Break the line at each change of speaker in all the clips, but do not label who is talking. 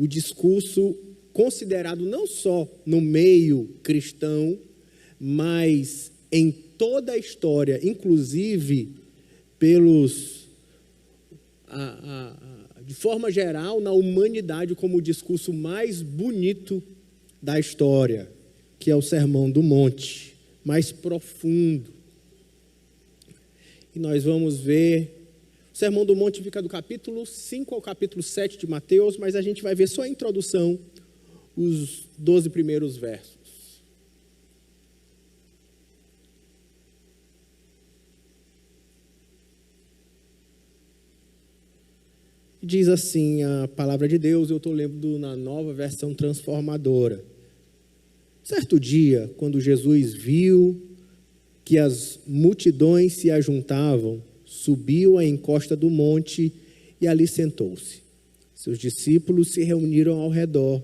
o discurso considerado não só no meio cristão, mas em toda a história, inclusive de forma geral, na humanidade, como o discurso mais bonito da história, que é o Sermão do Monte, mais profundo. E nós vamos ver, o Sermão do Monte fica do capítulo 5 ao capítulo 7 de Mateus, mas a gente vai ver só a introdução, os 12 primeiros versos. Diz assim a palavra de Deus, eu estou lendo na nova versão transformadora. Certo dia, quando Jesus viu que as multidões se ajuntavam, subiu à encosta do monte e ali sentou-se. Seus discípulos se reuniram ao redor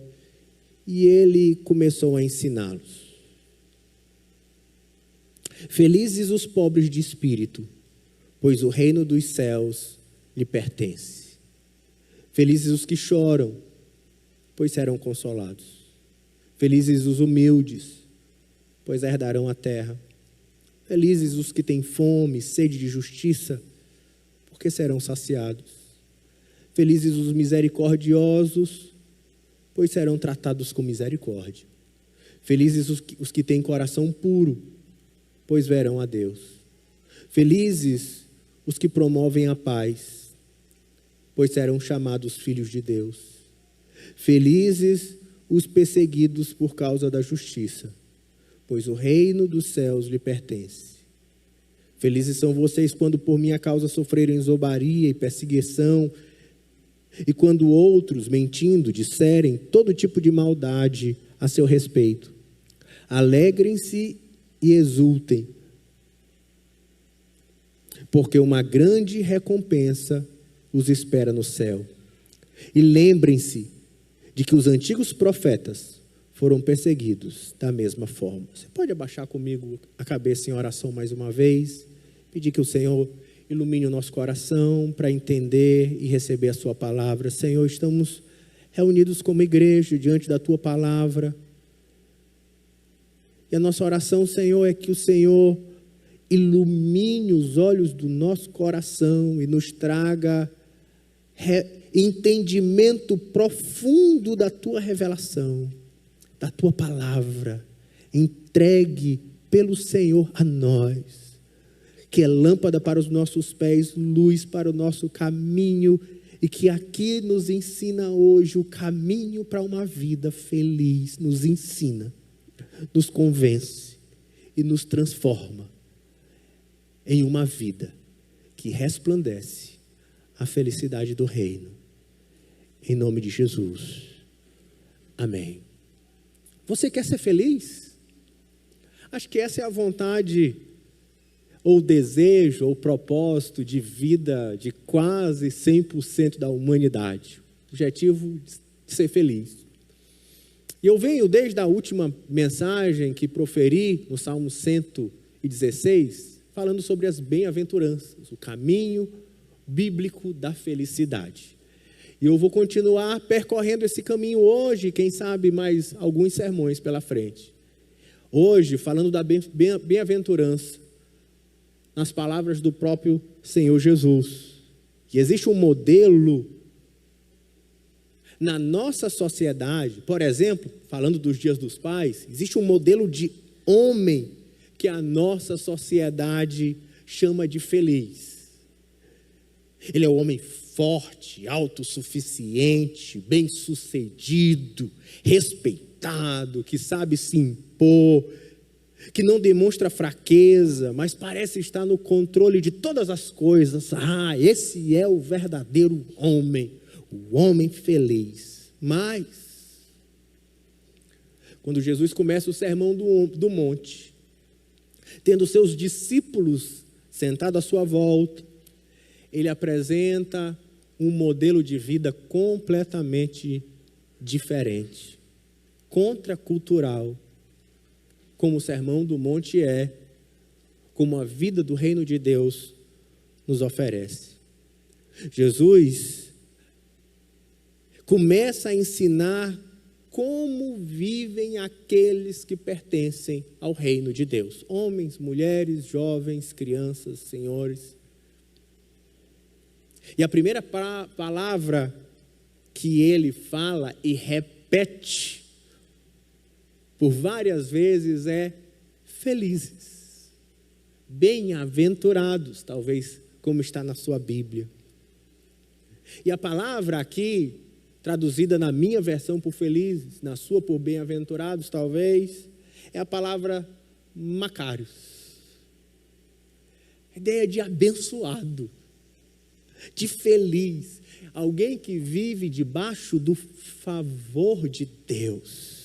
e ele começou a ensiná-los. Felizes os pobres de espírito, pois o reino dos céus lhe pertence. Felizes os que choram, pois serão consolados. Felizes os humildes, pois herdarão a terra. Felizes os que têm fome e sede de justiça, porque serão saciados. Felizes os misericordiosos, pois serão tratados com misericórdia. Felizes os que têm coração puro, pois verão a Deus. Felizes os que promovem a paz, pois serão chamados filhos de Deus. Felizes os perseguidos por causa da justiça, pois o reino dos céus lhe pertence. Felizes são vocês quando por minha causa sofrerem zombaria e perseguição, e quando outros, mentindo, disserem todo tipo de maldade a seu respeito. Alegrem-se e exultem, porque uma grande recompensa os espera no céu. E lembrem-se de que os antigos profetas foram perseguidos da mesma forma. Você pode abaixar comigo a cabeça em oração mais uma vez? Pedir que o Senhor ilumine o nosso coração para entender e receber a sua palavra. Senhor, estamos reunidos como igreja diante da tua palavra. E a nossa oração, Senhor, é que o Senhor ilumine os olhos do nosso coração e nos traga entendimento profundo da tua revelação, da tua palavra, entregue pelo Senhor a nós, que é lâmpada para os nossos pés, luz para o nosso caminho, e que aqui nos ensina hoje o caminho para uma vida feliz, nos ensina, nos convence e nos transforma em uma vida que resplandece a felicidade do reino. Em nome de Jesus. Amém. Você quer ser feliz? Acho que essa é a vontade, ou desejo, ou propósito de vida de quase 100% da humanidade. O objetivo de ser feliz. E eu venho desde a última mensagem que proferi no Salmo 116, falando sobre as bem-aventuranças, o caminho bíblico da felicidade. E eu vou continuar percorrendo esse caminho hoje, quem sabe mais alguns sermões pela frente. Hoje, falando da bem-aventurança, nas palavras do próprio Senhor Jesus. Que existe um modelo na nossa sociedade, por exemplo, falando dos dias dos pais, existe um modelo de homem que a nossa sociedade chama de feliz. Ele é um homem forte, autossuficiente, bem-sucedido, respeitado, que sabe se impor, que não demonstra fraqueza, mas parece estar no controle de todas as coisas. Ah, esse é o verdadeiro homem, o homem feliz. Mas, quando Jesus começa o sermão do monte, tendo seus discípulos sentados à sua volta, ele apresenta um modelo de vida completamente diferente, contracultural, como o Sermão do Monte é, como a vida do reino de Deus nos oferece. Jesus começa a ensinar como vivem aqueles que pertencem ao reino de Deus. Homens, mulheres, jovens, crianças, senhores. E a primeira palavra que ele fala e repete por várias vezes é felizes, bem-aventurados, talvez como está na sua Bíblia. E a palavra aqui, traduzida na minha versão por felizes, na sua por bem-aventurados talvez, é a palavra macários. A ideia de abençoado, de feliz, alguém que vive debaixo do favor de Deus.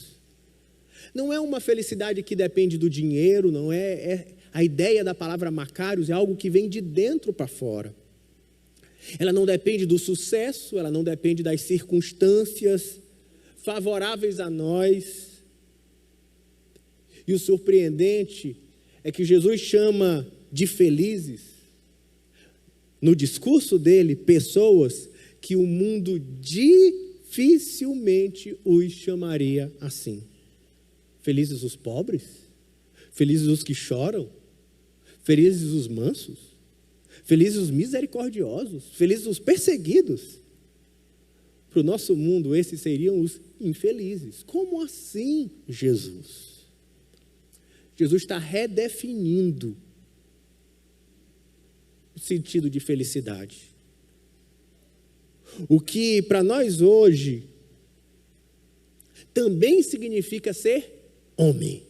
Não é uma felicidade que depende do dinheiro, não é a ideia da palavra macários é algo que vem de dentro para fora. Ela não depende do sucesso, ela não depende das circunstâncias favoráveis a nós. E o surpreendente é que Jesus chama de felizes, no discurso dele, pessoas que o mundo dificilmente os chamaria assim. Felizes os pobres? Felizes os que choram? Felizes os mansos? Felizes os misericordiosos? Felizes os perseguidos? Para o nosso mundo, esses seriam os infelizes. Como assim, Jesus? Jesus está redefinindo o sentido de felicidade. O que para nós hoje também significa ser homem.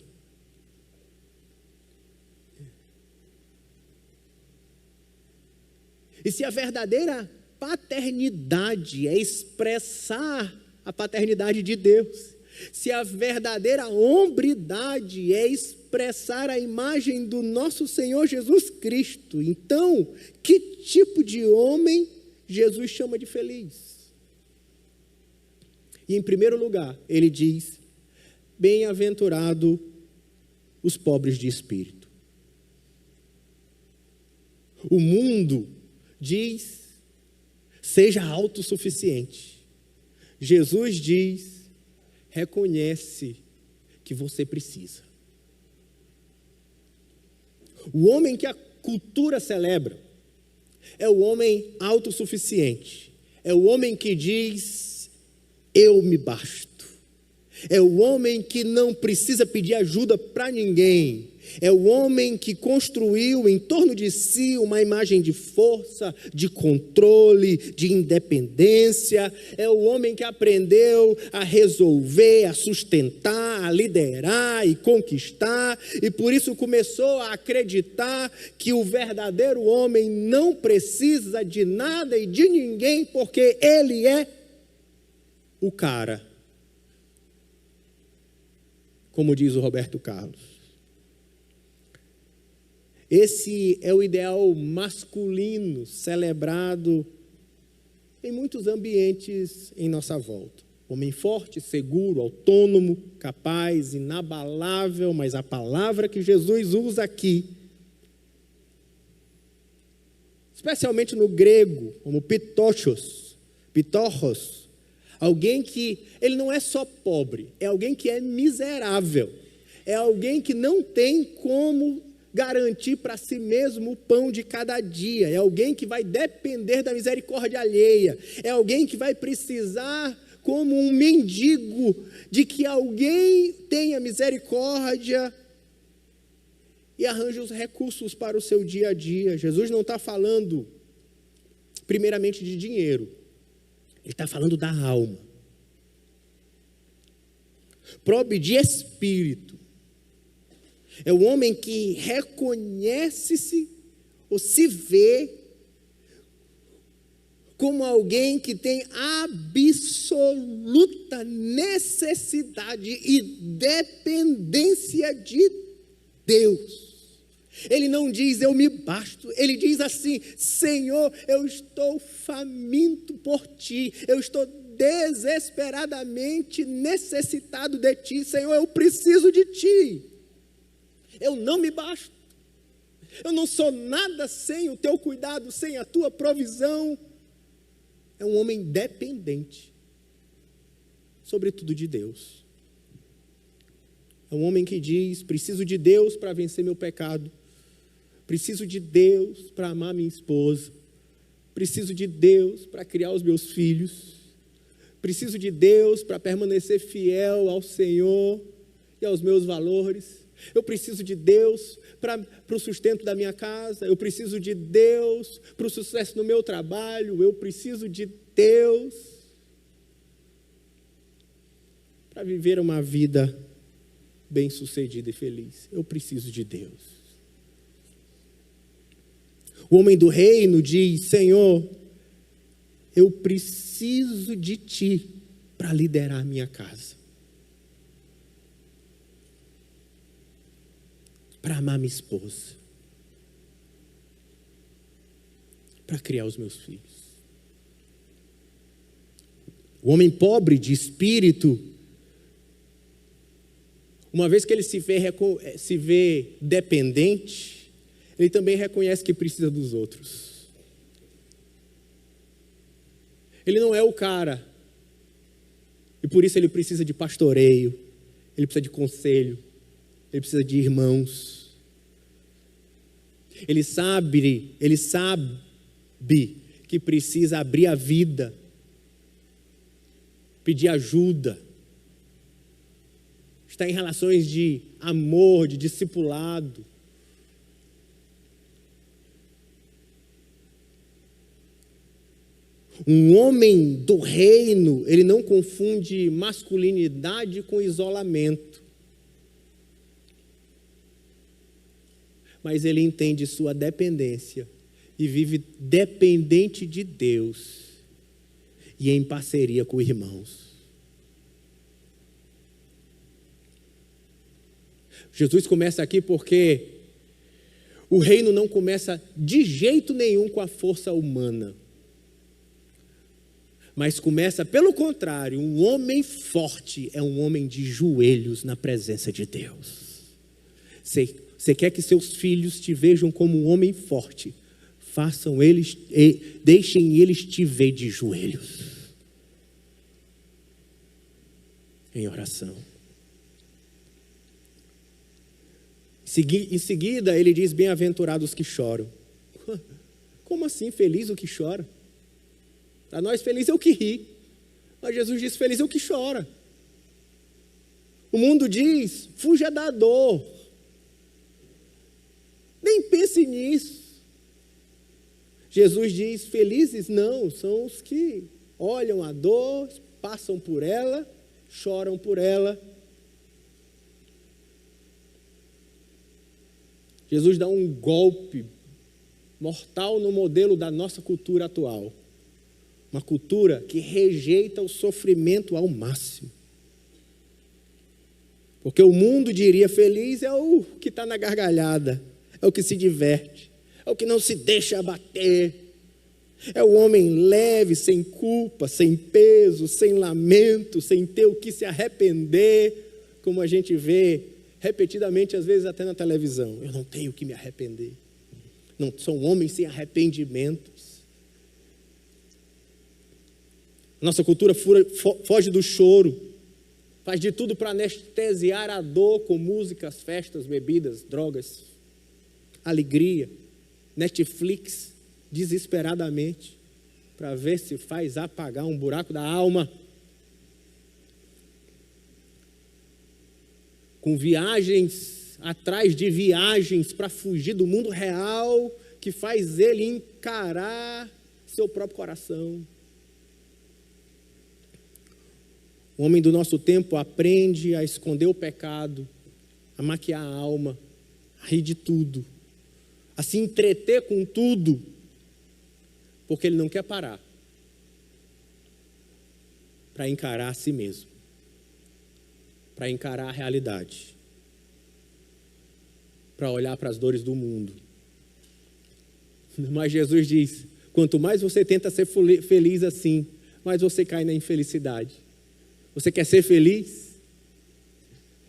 E se a verdadeira paternidade é expressar a paternidade de Deus, se a verdadeira hombridade é expressar a imagem do nosso Senhor Jesus Cristo, então, que tipo de homem Jesus chama de feliz? E em primeiro lugar, ele diz: bem-aventurado os pobres de espírito. O mundo diz: seja autossuficiente. Jesus diz: reconhece que você precisa. O homem que a cultura celebra é o homem autossuficiente. É o homem que diz: eu me basto. É o homem que não precisa pedir ajuda para ninguém. É o homem que construiu em torno de si uma imagem de força, de controle, de independência. É o homem que aprendeu a resolver, a sustentar, a liderar e conquistar. E por isso começou a acreditar que o verdadeiro homem não precisa de nada e de ninguém, porque ele é o cara. Como diz o Roberto Carlos. Esse é o ideal masculino celebrado em muitos ambientes em nossa volta. Homem forte, seguro, autônomo, capaz, inabalável, mas a palavra que Jesus usa aqui, especialmente no grego, como pitochos, alguém que, ele não é só pobre, é alguém que é miserável, é alguém que não tem como garantir para si mesmo o pão de cada dia, é alguém que vai depender da misericórdia alheia, é alguém que vai precisar, como um mendigo, de que alguém tenha misericórdia e arranje os recursos para o seu dia a dia. Jesus não está falando primeiramente de dinheiro, ele está falando da alma. Pobre de espírito é o homem que reconhece-se ou se vê como alguém que tem absoluta necessidade e dependência de Deus. Ele não diz eu me basto, ele diz assim: Senhor, eu estou faminto por ti, eu estou desesperadamente necessitado de ti, Senhor, eu preciso de ti. Eu não me basto, eu não sou nada sem o teu cuidado, sem a tua provisão. É um homem dependente. sobretudo de Deus. É um homem que diz: preciso de Deus para vencer meu pecado, preciso de Deus para amar minha esposa, preciso de Deus para criar os meus filhos, preciso de Deus para permanecer fiel ao Senhor e aos meus valores. Eu preciso de Deus para o sustento da minha casa, eu preciso de Deus para o sucesso no meu trabalho, eu preciso de Deus para viver uma vida bem-sucedida e feliz. Eu preciso de Deus. O homem do reino diz: Senhor, eu preciso de Ti para liderar a minha casa, para amar minha esposa, para criar os meus filhos. O homem pobre de espírito, uma vez que ele se vê dependente, ele também reconhece que precisa dos outros. Ele não é o cara, e por isso ele precisa de pastoreio, ele precisa de conselho, ele precisa de irmãos. Ele sabe que precisa abrir a vida, pedir ajuda, estar em relações de amor, de discipulado. Um homem do reino, ele não confunde masculinidade com isolamento, mas ele entende sua dependência e vive dependente de Deus e em parceria com irmãos. Jesus começa aqui porque o reino não começa de jeito nenhum com a força humana, mas começa pelo contrário. Um homem forte é um homem de joelhos na presença de Deus. Você quer que seus filhos te vejam como um homem forte? Deixem eles te ver de joelhos, em oração. Em seguida, ele diz: bem-aventurados os que choram. Como assim, feliz o que chora? Para nós, feliz é o que ri. Mas Jesus diz: feliz é o que chora. O mundo diz: fuja da dor. Nem pense nisso. Jesus diz: felizes não, são os que olham a dor, passam por ela, choram por ela. Jesus dá um golpe mortal no modelo da nossa cultura atual. Uma cultura que rejeita o sofrimento ao máximo. Porque o mundo diria: feliz é o que está na gargalhada, é o que se diverte, é o que não se deixa abater, é o homem leve, sem culpa, sem peso, sem lamento, sem ter o que se arrepender, como a gente vê repetidamente, às vezes até na televisão. Eu não tenho o que me arrepender. Não, sou um homem sem arrependimentos. Nossa cultura foge do choro, faz de tudo para anestesiar a dor com músicas, festas, bebidas, drogas, alegria, Netflix, desesperadamente, para ver se faz apagar um buraco da alma. Com viagens atrás de viagens para fugir do mundo real, que faz ele encarar seu próprio coração. O homem do nosso tempo aprende a esconder o pecado, a maquiar a alma, a rir de tudo, a se entreter com tudo, porque ele não quer parar para encarar a si mesmo, para encarar a realidade, para olhar para as dores do mundo. Mas Jesus diz: quanto mais você tenta ser feliz assim, mais você cai na infelicidade. Você quer ser feliz?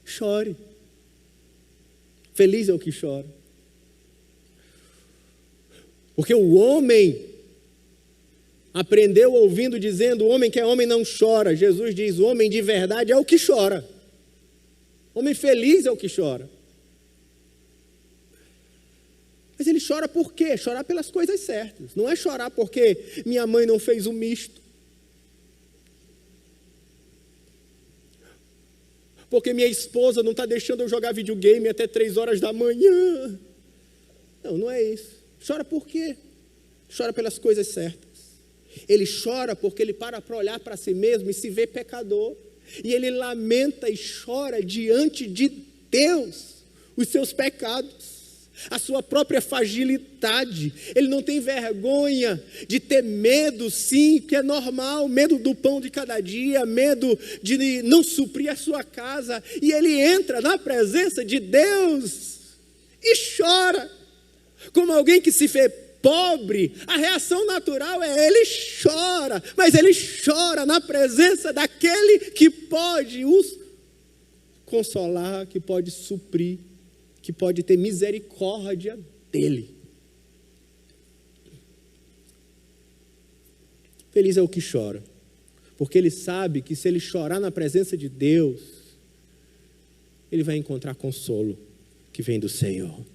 Chore. Feliz é o que chora. Porque o homem aprendeu ouvindo dizendo, o homem que é homem não chora. Jesus diz, o homem de verdade é o que chora. O homem feliz é o que chora. Mas ele chora por quê? Chorar pelas coisas certas. Não é chorar porque minha mãe não fez o misto. Porque minha esposa não está deixando eu jogar videogame até 3 horas da manhã. Não, não é isso. Chora por quê? Chora pelas coisas certas. Ele chora porque ele para olhar para si mesmo e se vê pecador. E ele lamenta e chora diante de Deus os seus pecados, a sua própria fragilidade. Ele não tem vergonha de ter medo, sim, que é normal, medo do pão de cada dia, medo de não suprir a sua casa. E ele entra na presença de Deus e chora, como alguém que se vê pobre. A reação natural é ele chora, mas ele chora na presença daquele que pode os consolar, que pode suprir, que pode ter misericórdia dele. Feliz é o que chora, porque ele sabe que se ele chorar na presença de Deus, ele vai encontrar consolo que vem do Senhor.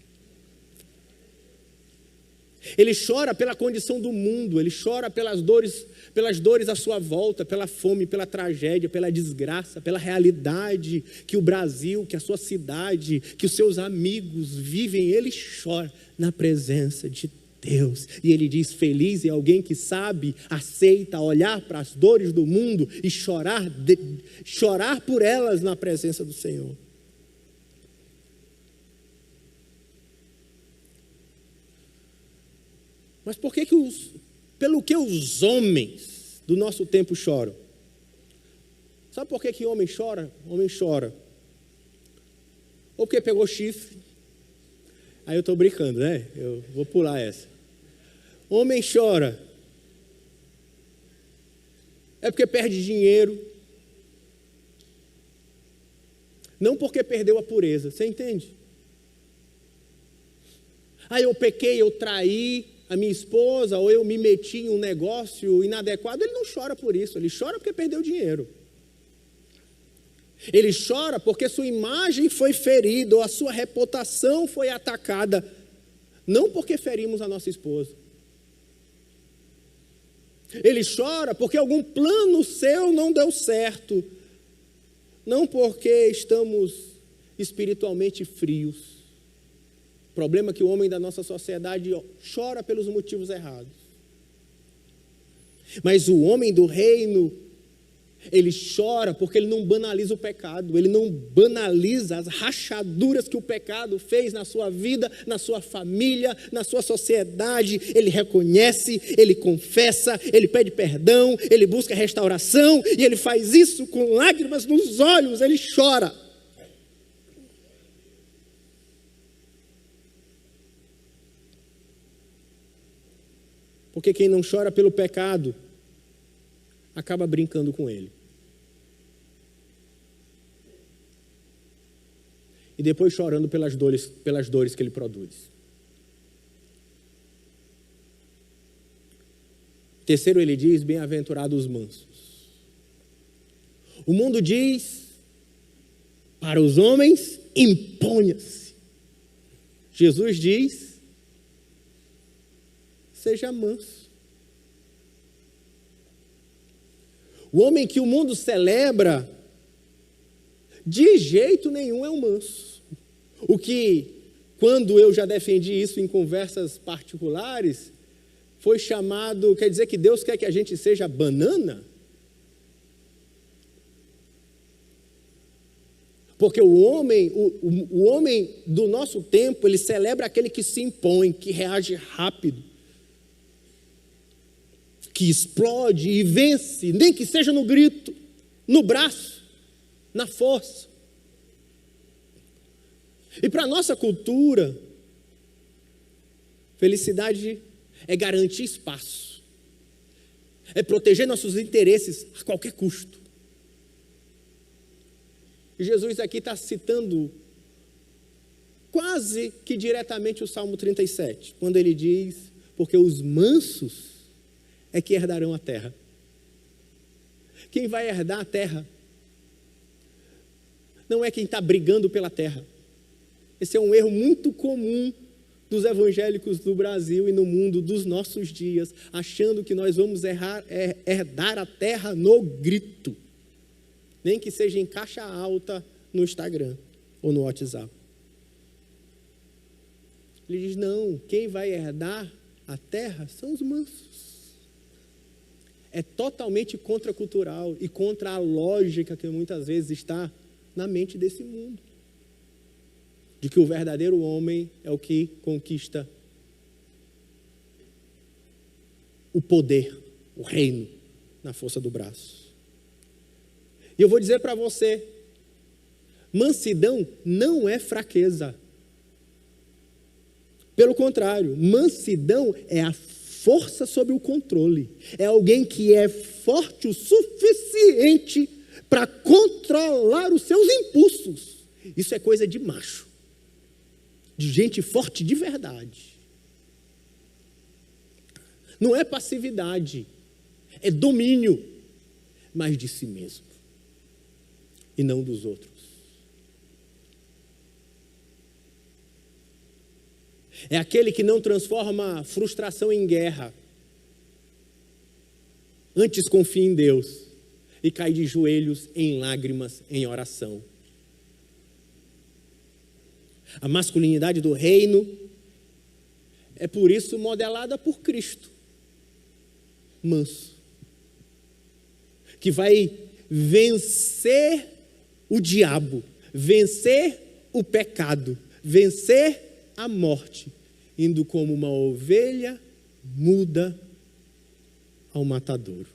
Ele chora pela condição do mundo, ele chora pelas dores à sua volta, pela fome, pela tragédia, pela desgraça, pela realidade que o Brasil, que a sua cidade, que os seus amigos vivem. Ele chora na presença de Deus. E ele diz, feliz é alguém que sabe, aceita olhar para as dores do mundo e chorar por elas na presença do Senhor. Mas por que pelo que os homens do nosso tempo choram? Sabe por que homem chora? Homem chora ou porque pegou chifre. Aí eu estou brincando, né? Eu vou pular essa. Homem chora é porque perde dinheiro. Não porque perdeu a pureza, você entende? Aí eu pequei, eu traí a minha esposa, ou eu me meti em um negócio inadequado. Ele não chora por isso, ele chora porque perdeu dinheiro. Ele chora porque sua imagem foi ferida, ou a sua reputação foi atacada, não porque ferimos a nossa esposa. Ele chora porque algum plano seu não deu certo, não porque estamos espiritualmente frios. O problema é que o homem da nossa sociedade chora pelos motivos errados. Mas o homem do reino, ele chora porque ele não banaliza o pecado, ele não banaliza as rachaduras que o pecado fez na sua vida, na sua família, na sua sociedade. Ele reconhece, ele confessa, ele pede perdão, ele busca restauração, e ele faz isso com lágrimas nos olhos, ele chora. Porque quem não chora pelo pecado, acaba brincando com ele. E depois chorando pelas dores que ele produz. Terceiro, ele diz, bem-aventurados os mansos. O mundo diz, para os homens, imponha-se. Jesus diz, seja manso. O homem que o mundo celebra, de jeito nenhum é um manso. O que, quando eu já defendi isso em conversas particulares, foi chamado, quer dizer que Deus quer que a gente seja banana? Porque o homem do nosso tempo, ele celebra aquele que se impõe, que reage rápido, que explode e vence, nem que seja no grito, no braço, na força. E para a nossa cultura, felicidade é garantir espaço, é proteger nossos interesses a qualquer custo. E Jesus aqui está citando quase que diretamente o Salmo 37, quando ele diz, porque os mansos é que herdarão a terra. Quem vai herdar a terra não é quem está brigando pela terra. Esse é um erro muito comum dos evangélicos do Brasil e no mundo dos nossos dias, achando que nós vamos herdar a terra no grito, nem que seja em caixa alta no Instagram ou no WhatsApp. Ele diz, não, quem vai herdar a terra são os mansos. É totalmente contracultural e contra a lógica que muitas vezes está na mente desse mundo. De que o verdadeiro homem é o que conquista o poder, o reino, na força do braço. E eu vou dizer para você, mansidão não é fraqueza. Pelo contrário, mansidão é a força sob o controle. É alguém que é forte o suficiente para controlar os seus impulsos. Isso é coisa de macho. De gente forte de verdade. Não é passividade, é domínio, mas de si mesmo e não dos outros. É aquele que não transforma frustração em guerra, antes confia em Deus e cai de joelhos em lágrimas, em oração. A masculinidade do reino é por isso modelada por Cristo, manso, que vai vencer o diabo, vencer o pecado, vencer a morte, indo como uma ovelha muda ao matadouro,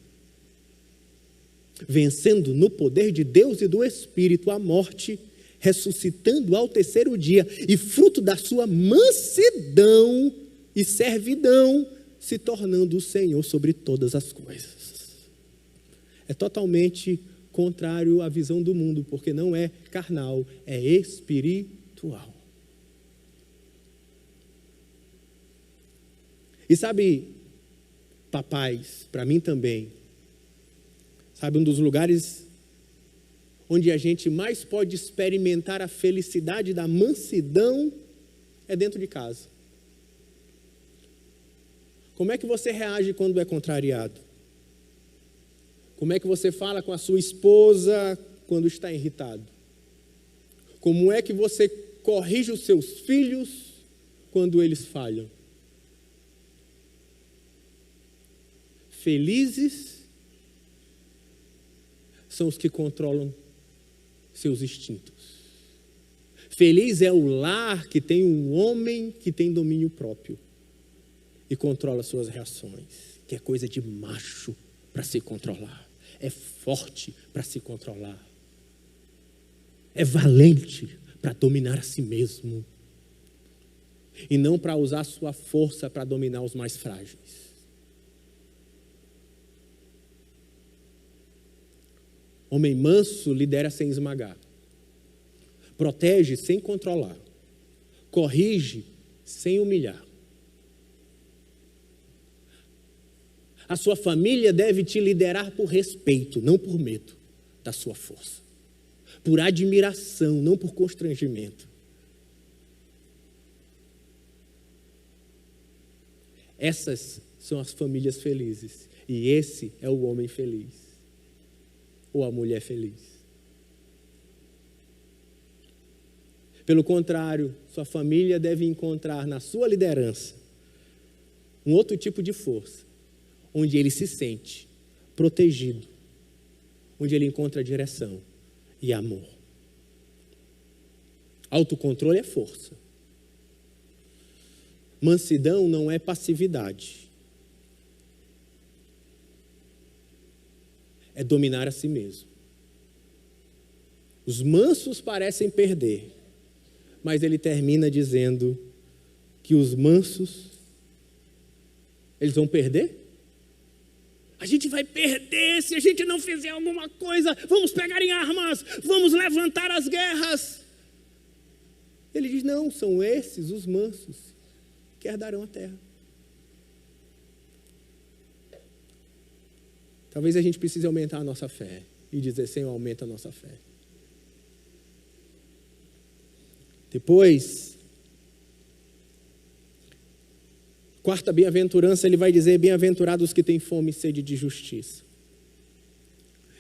vencendo no poder de Deus e do Espírito a morte, ressuscitando ao terceiro dia, e fruto da sua mansidão e servidão, se tornando o Senhor sobre todas as coisas. É totalmente contrário à visão do mundo, porque não é carnal, é espiritual. E sabe, papais, para mim também, sabe, um dos lugares onde a gente mais pode experimentar a felicidade da mansidão é dentro de casa. Como é que você reage quando é contrariado? Como é que você fala com a sua esposa quando está irritado? Como é que você corrige os seus filhos quando eles falham? Felizes são os que controlam seus instintos. Feliz é o lar que tem um homem que tem domínio próprio e controla suas reações, que é coisa de macho para se controlar, é forte para se controlar, é valente para dominar a si mesmo e não para usar sua força para dominar os mais frágeis. Homem manso lidera sem esmagar, protege sem controlar, corrige sem humilhar. A sua família deve te liderar por respeito, não por medo da sua força, por admiração, não por constrangimento. Essas são as famílias felizes, e esse é o homem feliz. Ou a mulher feliz. Pelo contrário, sua família deve encontrar na sua liderança um outro tipo de força, onde ele se sente protegido, onde ele encontra direção e amor. Autocontrole é força. Mansidão não é passividade. É dominar a si mesmo. Os mansos parecem perder, mas ele termina dizendo que os mansos, eles vão perder? A gente vai perder se a gente não fizer alguma coisa, vamos pegar em armas, vamos levantar as guerras. Ele diz, não, são esses os mansos que herdarão a terra. Talvez a gente precise aumentar a nossa fé e dizer: Senhor, aumenta a nossa fé. Depois, quarta bem-aventurança, ele vai dizer: bem-aventurados os que têm fome e sede de justiça.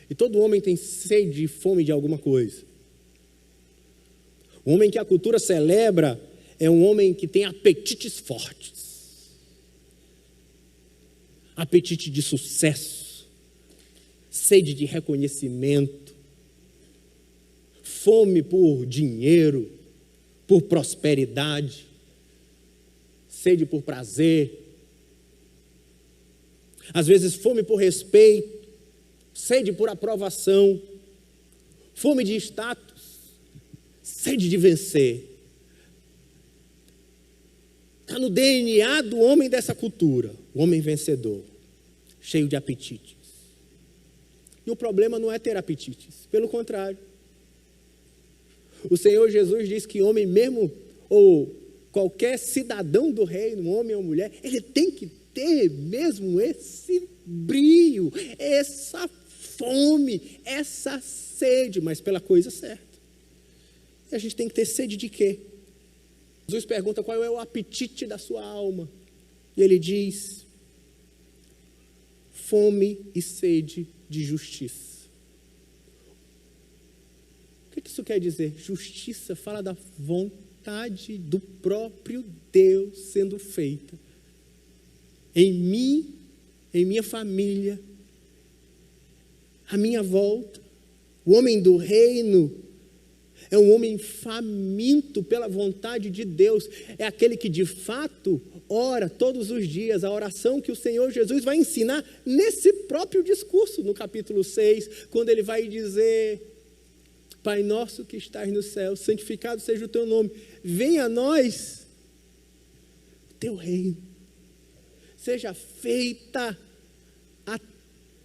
E todo homem tem sede e fome de alguma coisa. O homem que a cultura celebra é um homem que tem apetites fortes. Apetite de sucesso, sede de reconhecimento, fome por dinheiro, por prosperidade, sede por prazer, às vezes fome por respeito, sede por aprovação, fome de status, sede de vencer. Está no DNA do homem dessa cultura, o homem vencedor, cheio de apetites. E o problema não é ter apetites, pelo contrário. O Senhor Jesus diz que homem mesmo, ou qualquer cidadão do reino, homem ou mulher, ele tem que ter mesmo esse brio, essa fome, essa sede, mas pela coisa certa. E a gente tem que ter sede de quê? Jesus pergunta qual é o apetite da sua alma. E ele diz: fome e sede de justiça. O que isso quer dizer? Justiça fala da vontade do próprio Deus sendo feita em mim, em minha família, à minha volta. O homem do reino é um homem faminto pela vontade de Deus. É aquele que de fato ora todos os dias, a oração que o Senhor Jesus vai ensinar nesse próprio discurso, no capítulo 6, quando ele vai dizer: Pai nosso que estás no céu, santificado seja o teu nome. Venha a nós o teu reino. Seja feita a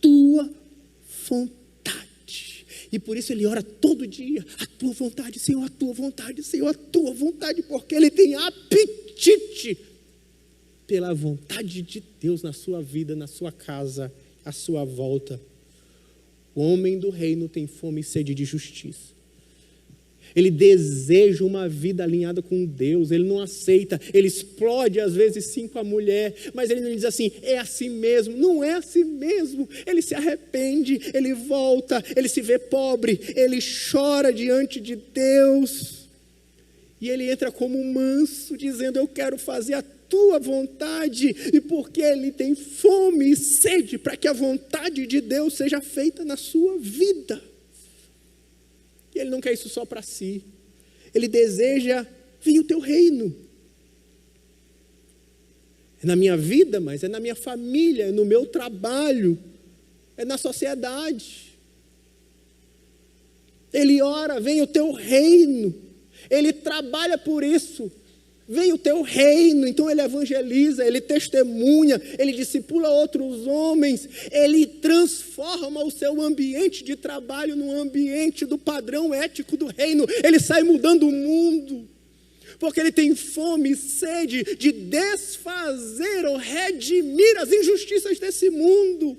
tua vontade. E por isso ele ora todo dia: a tua vontade, Senhor, a tua vontade, Senhor, a tua vontade, porque ele tem apetite pela vontade de Deus na sua vida, na sua casa, à sua volta. O homem do reino tem fome e sede de justiça. Ele deseja uma vida alinhada com Deus, ele não aceita, ele explode às vezes sim com a mulher, mas ele não diz assim: é assim mesmo, não é assim mesmo. Ele se arrepende, ele volta, ele se vê pobre, ele chora diante de Deus, e ele entra como um manso, dizendo: eu quero fazer a tua vontade, e porque ele tem fome e sede para que a vontade de Deus seja feita na sua vida. E ele não quer isso só para si, ele deseja: venha o teu reino. É na minha vida, mas é na minha família, é no meu trabalho, é na sociedade. Ele ora: venha o teu reino. Ele trabalha por isso. Vem o teu reino. Então ele evangeliza, ele testemunha, ele discipula outros homens, ele transforma o seu ambiente de trabalho num ambiente do padrão ético do reino. Ele sai mudando o mundo, porque ele tem fome e sede de desfazer ou redimir as injustiças desse mundo.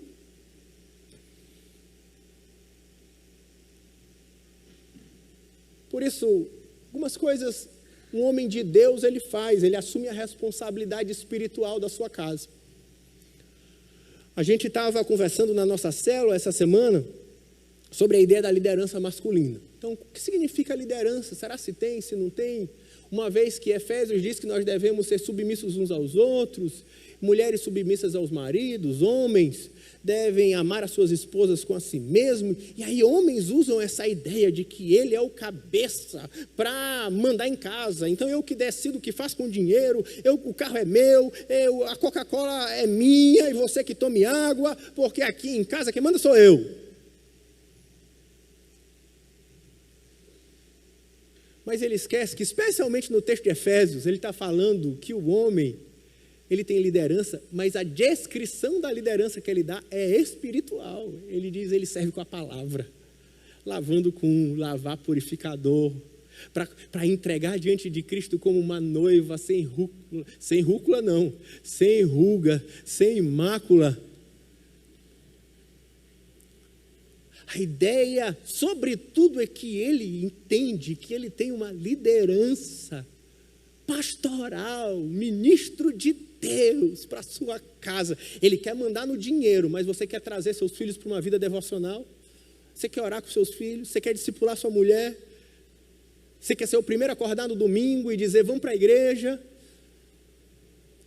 Por isso, algumas coisas um homem de Deus ele faz, ele assume a responsabilidade espiritual da sua casa. A gente estava conversando na nossa célula essa semana sobre a ideia da liderança masculina. Então, o que significa liderança? Será se tem, se não tem? Uma vez que Efésios diz que nós devemos ser submissos uns aos outros, mulheres submissas aos maridos, homens devem amar as suas esposas com a si mesmo. E aí homens usam essa ideia de que ele é o cabeça para mandar em casa. Então eu que decido o que faz com o dinheiro, o carro é meu, a Coca-Cola é minha e você que tome água, porque aqui em casa quem manda sou eu. Mas ele esquece que, especialmente no texto de Efésios, ele está falando que o homem, ele tem liderança, mas a descrição da liderança que ele dá é espiritual. Ele diz: ele serve com a palavra, lavando com lavar purificador, para entregar diante de Cristo como uma noiva sem ruga, sem mácula. A ideia, sobretudo, é que ele entende que ele tem uma liderança pastoral, ministro de Deus para a sua casa. Ele quer mandar no dinheiro, mas você quer trazer seus filhos para uma vida devocional? Você quer orar com seus filhos? Você quer discipular sua mulher? Você quer ser o primeiro a acordar no domingo e dizer, vamos para a igreja?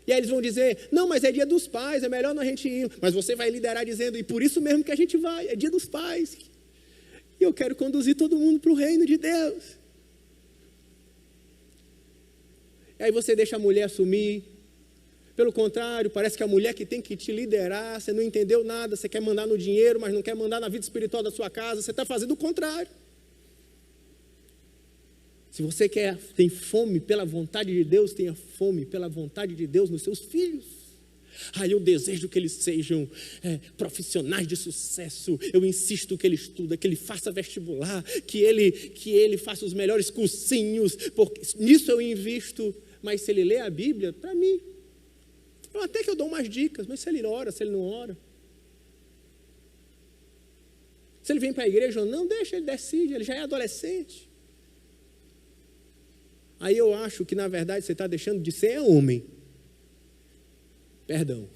E aí eles vão dizer, não, mas é dia dos pais, é melhor não a gente ir. Mas você vai liderar dizendo, e por isso mesmo que a gente vai, é dia dos pais. E eu quero conduzir todo mundo para o reino de Deus. E aí você deixa a mulher assumir. Pelo contrário, parece que a mulher que tem que te liderar, você não entendeu nada, você quer mandar no dinheiro, mas não quer mandar na vida espiritual da sua casa, você está fazendo o contrário. Se você tem fome pela vontade de Deus, tenha fome pela vontade de Deus nos seus filhos. Eu desejo que eles sejam profissionais de sucesso. Eu insisto que ele estuda, que ele faça vestibular, que ele faça os melhores cursinhos, porque nisso eu invisto. Mas se ele lê a Bíblia, para mim, até que eu dou umas dicas, mas se ele ora, se ele não ora. Se ele vem para a igreja ou não, deixa, ele decide, ele já é adolescente. Aí eu acho que, na verdade, você está deixando de ser homem. Perdão.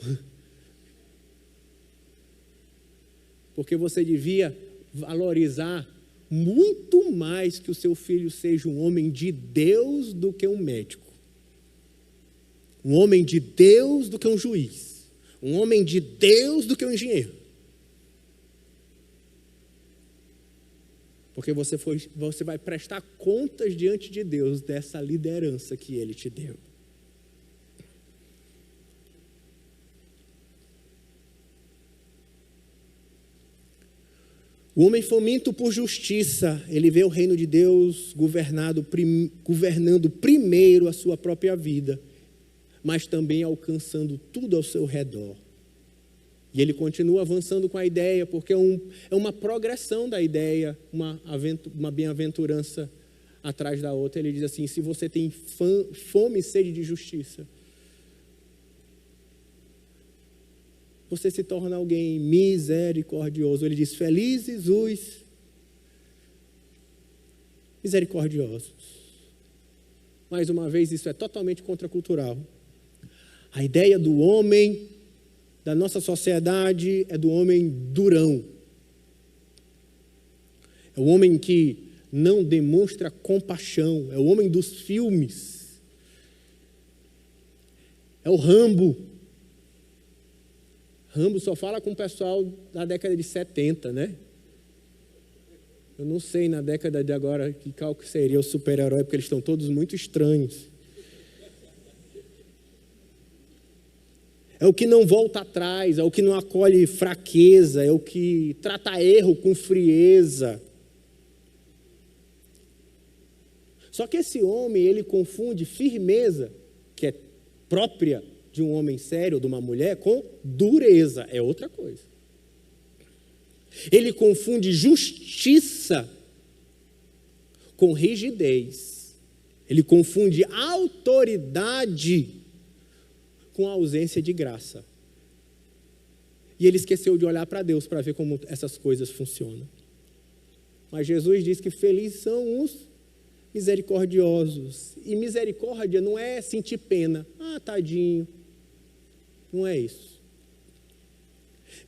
Porque você devia valorizar muito mais que o seu filho seja um homem de Deus do que um médico. Um homem de Deus do que um juiz. Um homem de Deus do que um engenheiro. Porque você vai prestar contas diante de Deus dessa liderança que Ele te deu. O homem faminto por justiça, ele vê o reino de Deus governando primeiro a sua própria vida, mas também alcançando tudo ao seu redor. E ele continua avançando com a ideia, porque é uma progressão da ideia, uma bem-aventurança atrás da outra. Ele diz assim, se você tem fome e sede de justiça, você se torna alguém misericordioso. Ele diz, felizes os misericordiosos. Mais uma vez, isso é totalmente contracultural. A ideia do homem da nossa sociedade é do homem durão. É o homem que não demonstra compaixão. É o homem dos filmes. É o Rambo. Rambo só fala com o pessoal da década de 70, né? Eu não sei na década de agora qual que seria o super-herói, porque eles estão todos muito estranhos. É o que não volta atrás, é o que não acolhe fraqueza, é o que trata erro com frieza. Só que esse homem, ele confunde firmeza, que é própria de um homem sério, de uma mulher, com dureza, é outra coisa. Ele confunde justiça com rigidez. Ele confunde autoridade com a ausência de graça. E ele esqueceu de olhar para Deus para ver como essas coisas funcionam. Mas Jesus diz que felizes são os misericordiosos. E misericórdia não é sentir pena. Tadinho. Não é isso.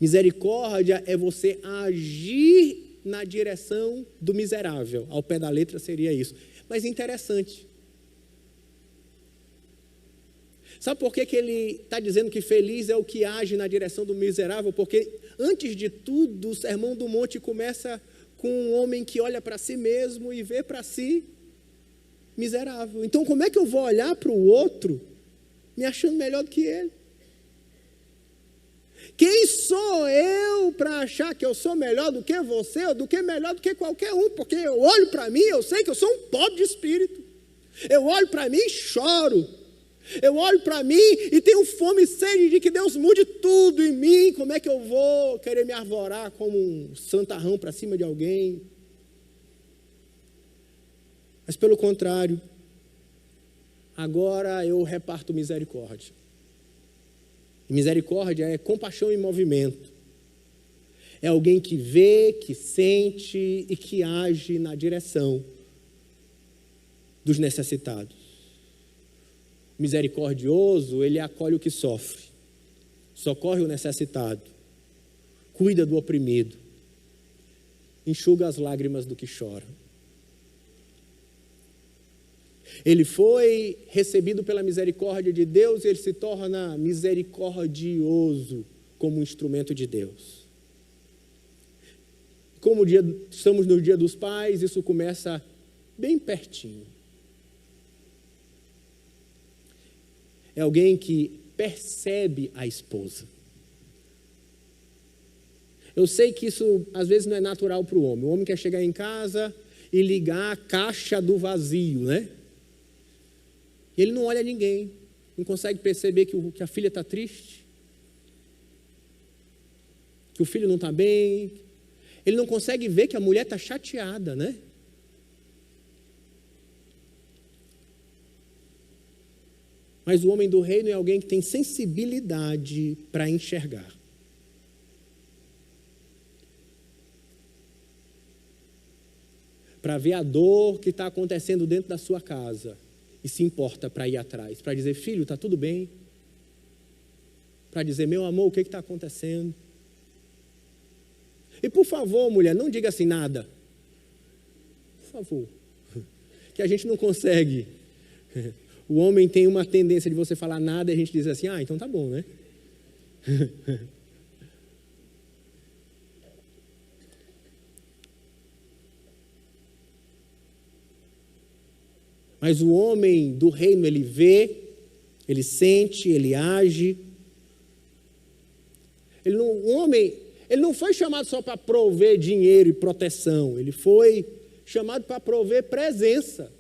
Misericórdia é você agir na direção do miserável. Ao pé da letra seria isso. Mas interessante. Sabe por que ele está dizendo que feliz é o que age na direção do miserável? Porque, antes de tudo, o Sermão do Monte começa com um homem que olha para si mesmo e vê para si miserável. Então, como é que eu vou olhar para o outro me achando melhor do que ele? Quem sou eu para achar que eu sou melhor do que você ou do que melhor do que qualquer um? Porque eu olho para mim, eu sei que eu sou um pobre de espírito. Eu olho para mim e choro. Eu olho para mim e tenho fome e sede de que Deus mude tudo em mim. Como é que eu vou querer me arvorar como um santarrão para cima de alguém? Mas pelo contrário, agora eu reparto misericórdia. Misericórdia é compaixão em movimento. É alguém que vê, que sente e que age na direção dos necessitados. Misericordioso, ele acolhe o que sofre, socorre o necessitado, cuida do oprimido, enxuga as lágrimas do que chora. Ele foi recebido pela misericórdia de Deus e ele se torna misericordioso como instrumento de Deus. Como estamos no Dia dos Pais, isso começa bem pertinho. É alguém que percebe a esposa. Eu sei que isso às vezes não é natural para o homem. O homem quer chegar em casa e ligar a caixa do vazio, né? Ele não olha ninguém, não consegue perceber que a filha está triste, que o filho não está bem. Ele não consegue ver que a mulher está chateada, né? Mas o homem do reino é alguém que tem sensibilidade para enxergar. Para ver a dor que está acontecendo dentro da sua casa. E se importa para ir atrás, para dizer, filho, está tudo bem? Para dizer, meu amor, o que está acontecendo? E por favor, mulher, não diga assim nada. Por favor. Que a gente não consegue. O homem tem uma tendência de você falar nada e a gente diz assim, então tá bom, né? Mas o homem do reino, ele vê, ele sente, ele age. O homem, ele não foi chamado só para prover dinheiro e proteção, ele foi chamado para prover presença.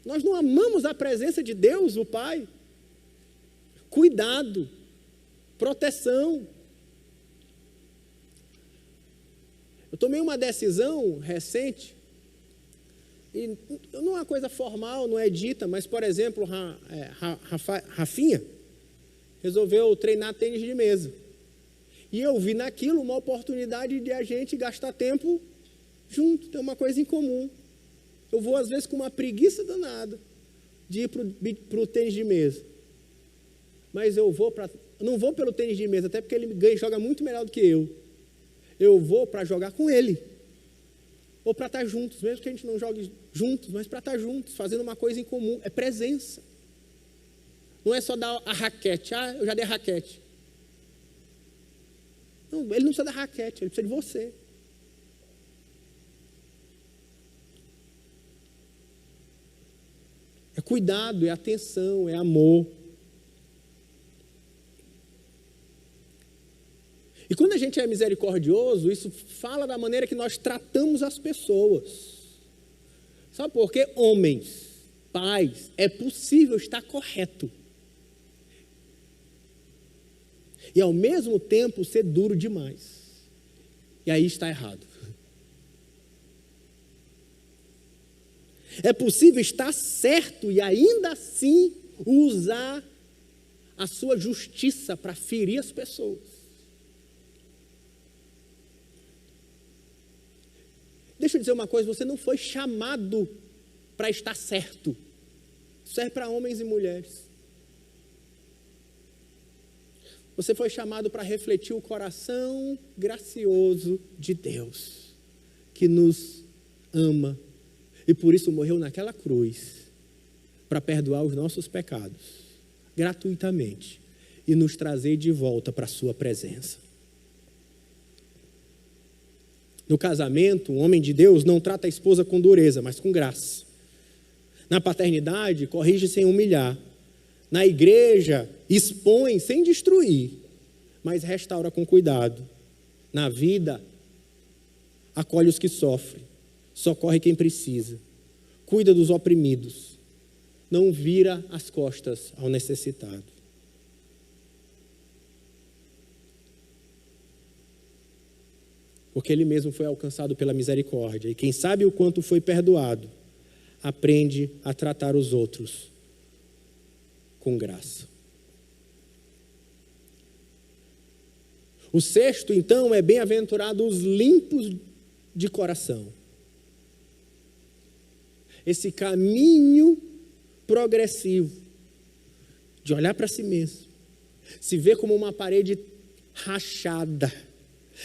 Nós não amamos a presença de Deus, o Pai. Cuidado, proteção. Eu tomei uma decisão recente, e não é uma coisa formal, não é dita, mas, por exemplo, Rafinha resolveu treinar tênis de mesa. E eu vi naquilo uma oportunidade de a gente gastar tempo junto, ter uma coisa em comum. Eu vou, às vezes, com uma preguiça danada de ir para o tênis de mesa. Mas eu não vou pelo tênis de mesa, até porque ele joga muito melhor do que eu. Eu vou para jogar com ele. Ou para estar juntos, mesmo que a gente não jogue juntos, mas para estar juntos, fazendo uma coisa em comum. É presença. Não é só dar a raquete. Eu já dei a raquete. Não, ele não precisa da raquete, ele precisa de você. É cuidado, é atenção, é amor. E quando a gente é misericordioso, isso fala da maneira que nós tratamos as pessoas. Sabe por quê? Homens, pais, é possível estar correto. E ao mesmo tempo ser duro demais. E aí está errado. É possível estar certo e ainda assim usar a sua justiça para ferir as pessoas. Deixa eu dizer uma coisa, você não foi chamado para estar certo. Serve para homens e mulheres. Você foi chamado para refletir o coração gracioso de Deus, que nos ama e por isso morreu naquela cruz, para perdoar os nossos pecados, gratuitamente, e nos trazer de volta para a sua presença. No casamento, um homem de Deus não trata a esposa com dureza, mas com graça. Na paternidade, corrige sem humilhar. Na igreja, expõe sem destruir, mas restaura com cuidado. Na vida, acolhe os que sofrem, socorre quem precisa, cuida dos oprimidos, não vira as costas ao necessitado. Porque ele mesmo foi alcançado pela misericórdia, e quem sabe o quanto foi perdoado, aprende a tratar os outros com graça. O sexto, então, é bem-aventurados os limpos de coração. Esse caminho progressivo de olhar para si mesmo, se ver como uma parede rachada,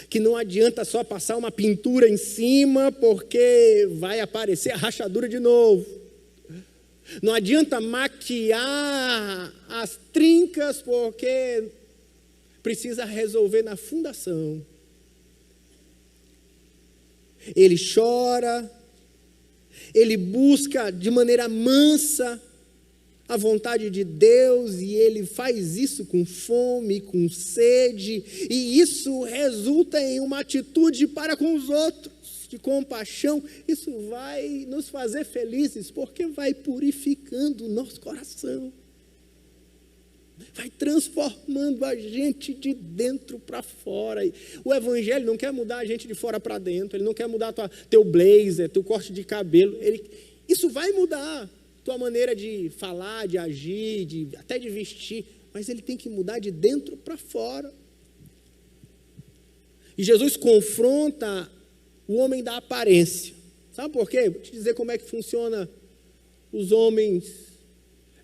que não adianta só passar uma pintura em cima, porque vai aparecer a rachadura de novo. Não adianta maquiar as trincas, porque precisa resolver na fundação. Ele chora, ele busca de maneira mansa a vontade de Deus, e ele faz isso com fome, com sede, e isso resulta em uma atitude para com os outros, de compaixão. Isso vai nos fazer felizes, porque vai purificando o nosso coração, vai transformando a gente de dentro para fora. O evangelho não quer mudar a gente de fora para dentro, ele não quer mudar teu blazer, teu corte de cabelo, isso vai mudar tua maneira de falar, de agir, até de vestir, mas ele tem que mudar de dentro para fora. E Jesus confronta o homem da aparência. Sabe por quê? Vou te dizer como é que funciona os homens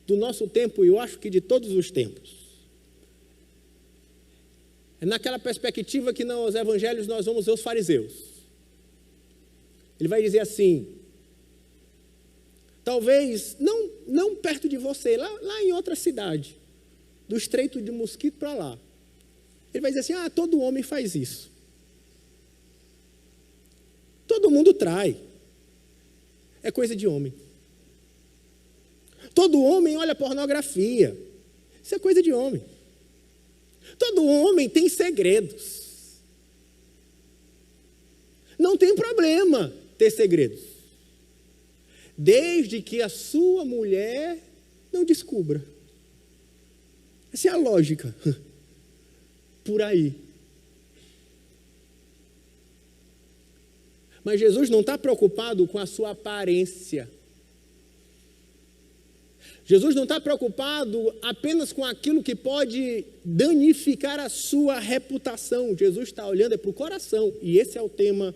do nosso tempo, e eu acho que de todos os tempos. É naquela perspectiva que nos evangelhos nós vamos ver os fariseus. Ele vai dizer assim, talvez não perto de você, lá em outra cidade, do Estreito de Mosquito para lá. Ele vai dizer assim, todo homem faz isso. Todo mundo trai. É coisa de homem. Todo homem olha pornografia. Isso é coisa de homem. Todo homem tem segredos. Não tem problema ter segredos, desde que a sua mulher não descubra. Essa é a lógica. Por aí. Mas Jesus não está preocupado com a sua aparência. Jesus não está preocupado apenas com aquilo que pode danificar a sua reputação. Jesus está olhando para o coração. E esse é o tema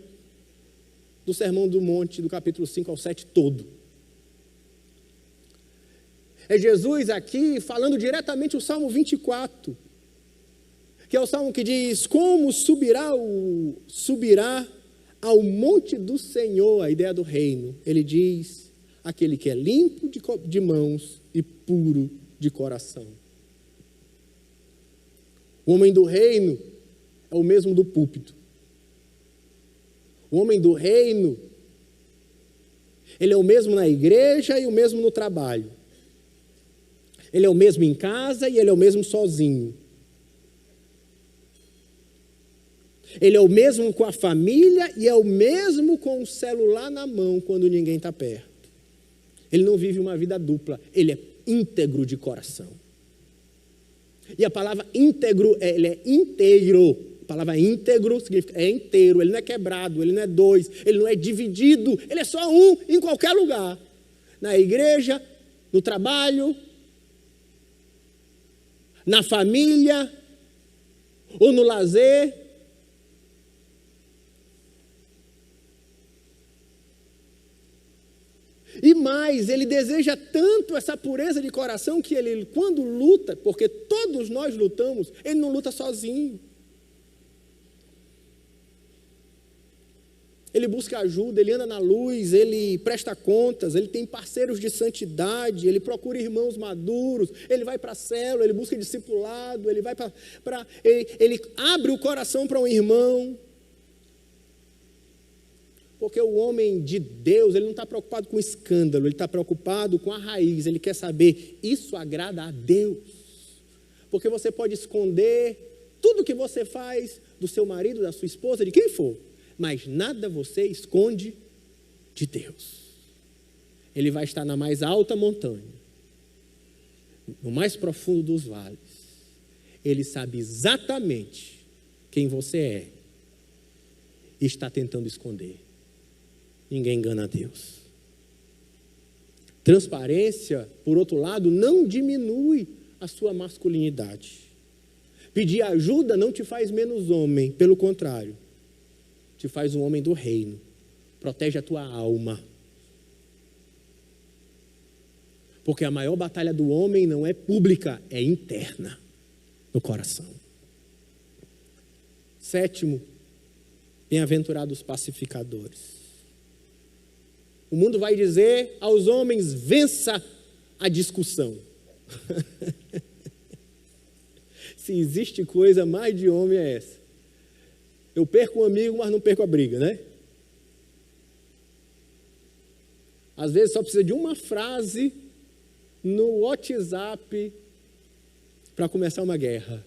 do Sermão do Monte, do capítulo 5 ao 7 todo. É Jesus aqui falando diretamente o Salmo 24, que é o Salmo que diz, como subirá ao monte do Senhor, a ideia do reino. Ele diz, aquele que é limpo de mãos e puro de coração. O homem do reino é o mesmo do púlpito. O homem do reino, ele é o mesmo na igreja e o mesmo no trabalho. Ele é o mesmo em casa e ele é o mesmo sozinho. Ele é o mesmo com a família e é o mesmo com o celular na mão quando ninguém está perto. Ele não vive uma vida dupla, ele é íntegro de coração. E a palavra íntegro, ele é inteiro. A palavra íntegro significa é inteiro, ele não é quebrado, ele não é dois, ele não é dividido, ele é só um em qualquer lugar. Na igreja, no trabalho, na família, ou no lazer. E mais, ele deseja tanto essa pureza de coração que ele, quando luta, porque todos nós lutamos, ele não luta sozinho. Ele busca ajuda, ele anda na luz, ele presta contas, ele tem parceiros de santidade, ele procura irmãos maduros, ele vai para a célula, ele busca discipulado, ele vai ele abre o coração para um irmão. Porque o homem de Deus, ele não está preocupado com escândalo, ele está preocupado com a raiz, ele quer saber, isso agrada a Deus. Porque você pode esconder tudo que você faz do seu marido, da sua esposa, de quem for, mas nada você esconde de Deus. Ele vai estar na mais alta montanha, no mais profundo dos vales. Ele sabe exatamente quem você é e está tentando esconder. Ninguém engana a Deus. Transparência, por outro lado, não diminui a sua masculinidade. Pedir ajuda não te faz menos homem, pelo contrário, te faz um homem do reino. Protege a tua alma. Porque a maior batalha do homem não é pública, é interna, no coração. 7, bem-aventurados os pacificadores. O mundo vai dizer aos homens, vença a discussão. Se existe coisa mais de homem é essa. Eu perco um amigo, mas não perco a briga, né? Às vezes só precisa de uma frase no WhatsApp para começar uma guerra.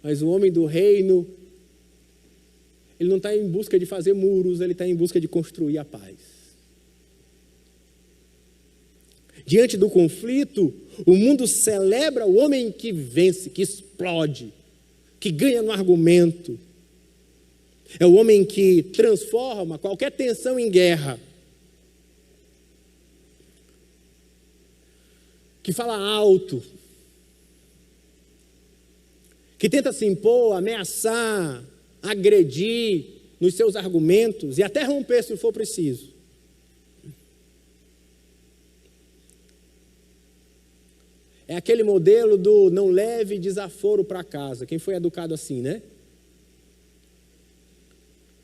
Mas o homem do reino, ele não está em busca de fazer muros, ele está em busca de construir a paz. Diante do conflito, o mundo celebra o homem que vence, que explode, que ganha no argumento. É o homem que transforma qualquer tensão em guerra. Que fala alto. Que tenta se impor, ameaçar, agredir nos seus argumentos e até romper se for preciso. É aquele modelo do não leve desaforo para casa. Quem foi educado assim, né?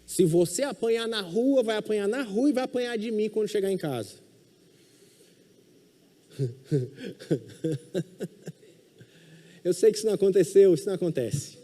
Se você apanhar na rua, vai apanhar na rua e vai apanhar de mim quando chegar em casa. Eu sei que isso não aconteceu, isso não acontece.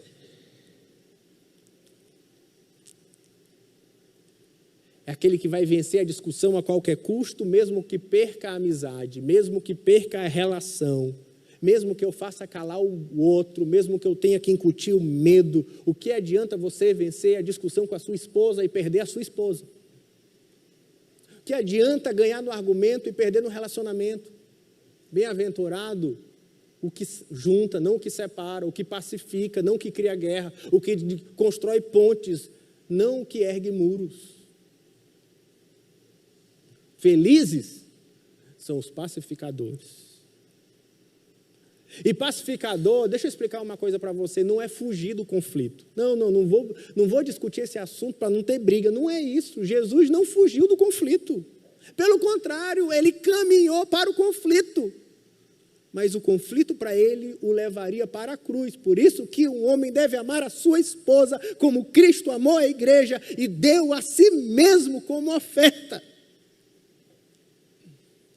É aquele que vai vencer a discussão a qualquer custo, mesmo que perca a amizade, mesmo que perca a relação, mesmo que eu faça calar o outro, mesmo que eu tenha que incutir o medo. O que adianta você vencer a discussão com a sua esposa e perder a sua esposa? O que adianta ganhar no argumento e perder no relacionamento? Bem-aventurado o que junta, não o que separa, o que pacifica, não o que cria guerra, o que constrói pontes, não o que ergue muros. Felizes são os pacificadores. E pacificador, deixa eu explicar uma coisa para você, não é fugir do conflito. Não vou discutir esse assunto para não ter briga. Não é isso. Jesus não fugiu do conflito. Pelo contrário, ele caminhou para o conflito. Mas o conflito para ele o levaria para a cruz. Por isso que um homem deve amar a sua esposa como Cristo amou a igreja e deu a si mesmo como oferta.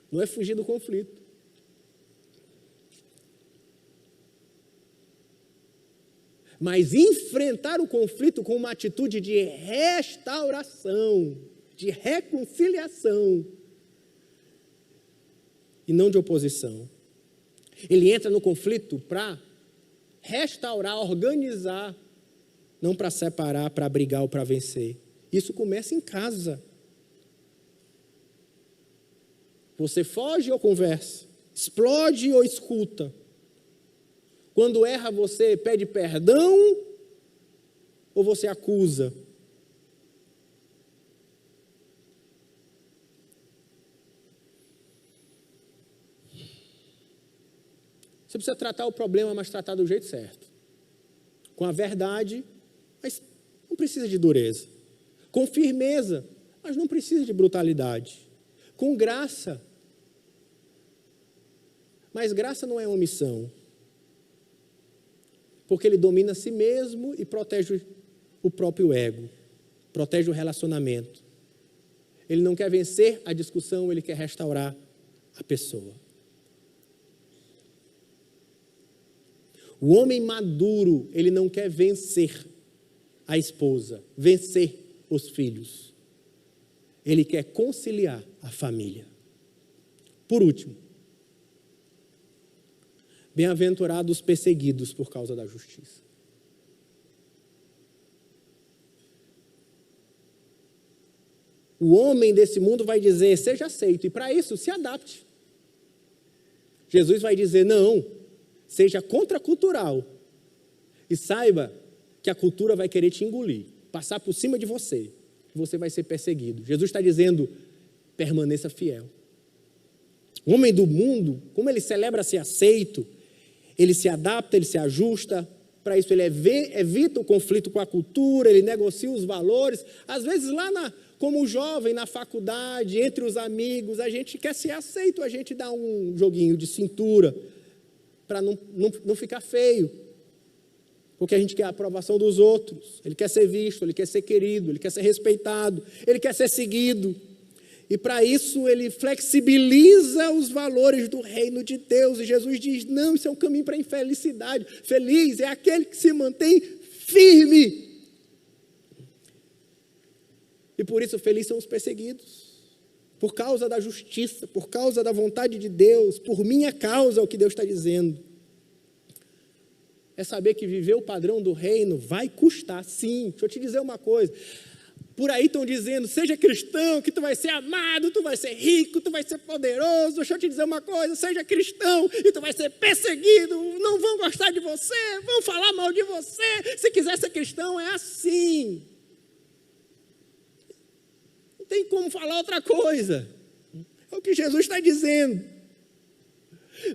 Não é fugir do conflito. Mas enfrentar o conflito com uma atitude de restauração, de reconciliação, e não de oposição. Ele entra no conflito para restaurar, organizar, não para separar, para brigar ou para vencer. Isso começa em casa. Você foge ou conversa? Explode ou escuta? Quando erra, você pede perdão ou você acusa? Você precisa tratar o problema, mas tratar do jeito certo. Com a verdade, mas não precisa de dureza. Com firmeza, mas não precisa de brutalidade. Com graça. Mas graça não é omissão. Porque ele domina a si mesmo e protege o próprio ego. Protege o relacionamento. Ele não quer vencer a discussão, ele quer restaurar a pessoa. O homem maduro, ele não quer vencer a esposa, vencer os filhos. Ele quer conciliar a família. Por último, bem-aventurados os perseguidos por causa da justiça. O homem desse mundo vai dizer, seja aceito, e para isso se adapte. Jesus vai dizer, não, seja contracultural. E saiba que a cultura vai querer te engolir, passar por cima de você. Você vai ser perseguido. Jesus está dizendo, permaneça fiel. O homem do mundo, como ele celebra ser aceito, ele se adapta, ele se ajusta, para isso ele evita o conflito com a cultura, ele negocia os valores. Às vezes lá como jovem, na faculdade, entre os amigos, a gente quer ser aceito, a gente dá um joguinho de cintura para não ficar feio. Porque a gente quer a aprovação dos outros, ele quer ser visto, ele quer ser querido, ele quer ser respeitado, ele quer ser seguido. E para isso ele flexibiliza os valores do reino de Deus. E Jesus diz, não, isso é um caminho para a infelicidade. Feliz é aquele que se mantém firme. E por isso felizes são os perseguidos. Por causa da justiça, por causa da vontade de Deus, por minha causa, é o que Deus está dizendo. É saber que viver o padrão do reino vai custar, sim. Deixa eu te dizer uma coisa. Por aí estão dizendo, seja cristão, que tu vai ser amado, tu vai ser rico, tu vai ser poderoso. Deixa eu te dizer uma coisa, seja cristão e tu vai ser perseguido, não vão gostar de você, vão falar mal de você. Se quiser ser cristão, é assim. Não tem como falar outra coisa. É o que Jesus está dizendo.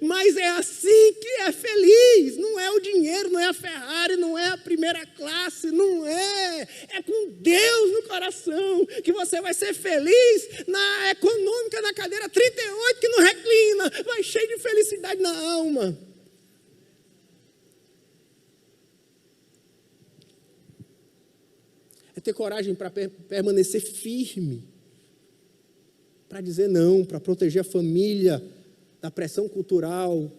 Mas é assim que é feliz, não é o dinheiro, não é a Ferrari, não é a primeira classe, não é. É com Deus no coração que você vai ser feliz na econômica, na cadeira 38 que não reclina, vai cheio de felicidade na alma. É ter coragem para permanecer firme, para dizer não, para proteger a família da pressão cultural,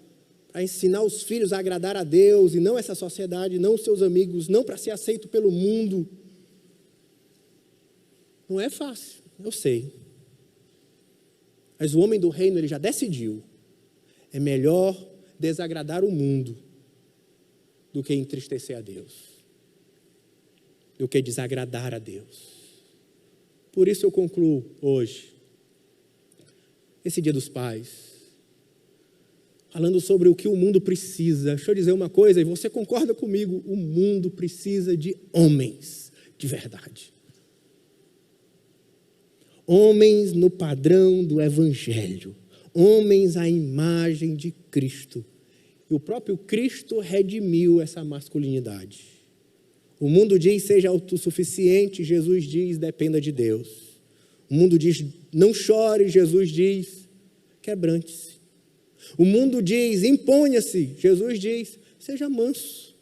para ensinar os filhos a agradar a Deus e não essa sociedade, não os seus amigos, não para ser aceito pelo mundo. Não é fácil, eu sei. Mas o homem do reino, ele já decidiu. É melhor desagradar o mundo do que entristecer a Deus, do que desagradar a Deus. Por isso eu concluo hoje, esse Dia dos Pais, falando sobre o que o mundo precisa. Deixa eu dizer uma coisa, e você concorda comigo, o mundo precisa de homens de verdade. Homens no padrão do Evangelho, homens à imagem de Cristo. E o próprio Cristo redimiu essa masculinidade. O mundo diz, seja autossuficiente, Jesus diz, dependa de Deus. O mundo diz, não chore, Jesus diz, quebrante-se. O mundo diz, imponha-se, Jesus diz, seja manso.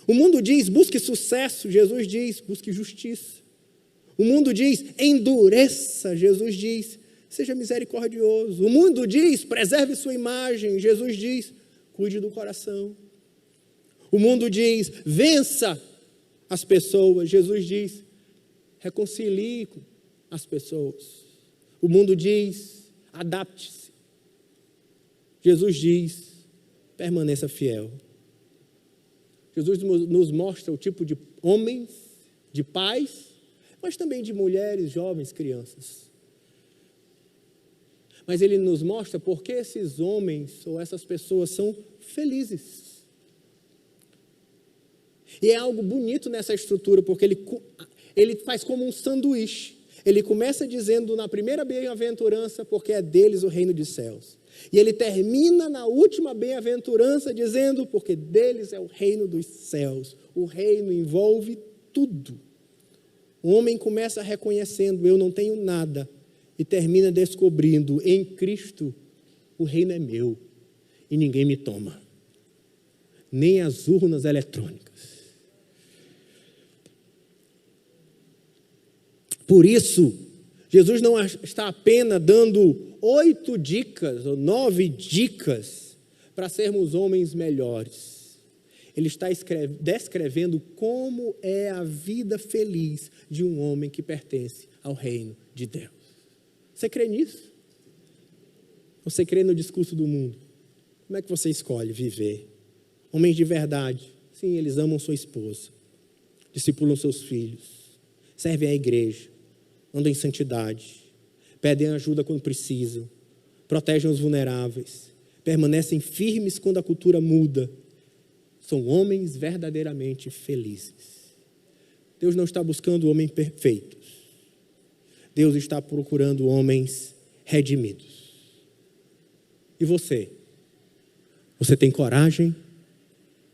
O mundo diz, busque sucesso, Jesus diz, busque justiça. O mundo diz, endureça, Jesus diz, seja misericordioso. O mundo diz, preserve sua imagem, Jesus diz, cuide do coração. O mundo diz, vença as pessoas, Jesus diz, reconcilie com as pessoas. O mundo diz, adapte-se. Jesus diz, permaneça fiel. Jesus nos mostra o tipo de homens, de pais, mas também de mulheres, jovens, crianças. Mas ele nos mostra porque esses homens ou essas pessoas são felizes. E é algo bonito nessa estrutura, porque ele faz como um sanduíche. Ele começa dizendo na primeira bem-aventurança, porque é deles o reino dos céus. E ele termina na última bem-aventurança dizendo, porque deles é o reino dos céus. O reino envolve tudo. O homem começa reconhecendo, eu não tenho nada, e termina descobrindo, em Cristo, o reino é meu, e ninguém me toma. Nem as urnas eletrônicas. Por isso, Jesus não está apenas dando 8 dicas ou 9 dicas para sermos homens melhores. Ele está descrevendo como é a vida feliz de um homem que pertence ao reino de Deus. Você crê nisso? Você crê no discurso do mundo? Como é que você escolhe viver? Homens de verdade. Sim, eles amam sua esposa, discipulam seus filhos, servem à igreja, andam em santidade, pedem ajuda quando precisam, protegem os vulneráveis, permanecem firmes quando a cultura muda. São homens verdadeiramente felizes. Deus não está buscando homens perfeitos. Deus está procurando homens redimidos. E você? Você tem coragem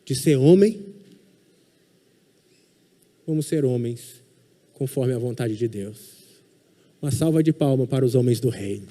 de ser homem? Vamos ser homens conforme a vontade de Deus. Uma salva de palmas para os homens do reino.